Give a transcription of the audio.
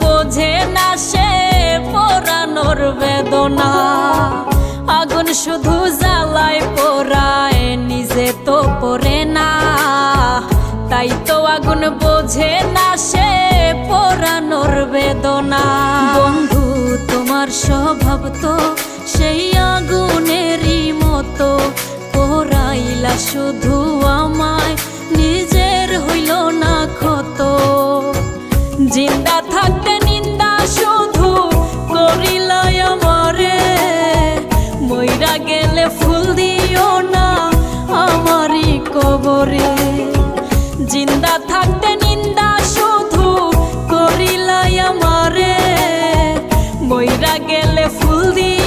বোঝে না সে পোড়ানোর বেদনা। আগুন শুধু জ্বালায় পোড়ায়, নিজে তো পড়ে না। তাই তো আগুন বোঝে না সে পোড়ানোর বেদনা। বন্ধু তোমার স্বভাব তো সেই আগুনেরই মতো, পোড়াইলা শুধু আমায়, নিজের হইল না ক্ষত। জিন্দা থাকতে নিন্দা শুধু করিলাই আমারে, মইরা গেলে ফুল দিও না আমারই কবরে। জিন্দা থাকতে নিন্দা শুধু করিলাই আমারে, মইরা গেলে ফুল দিও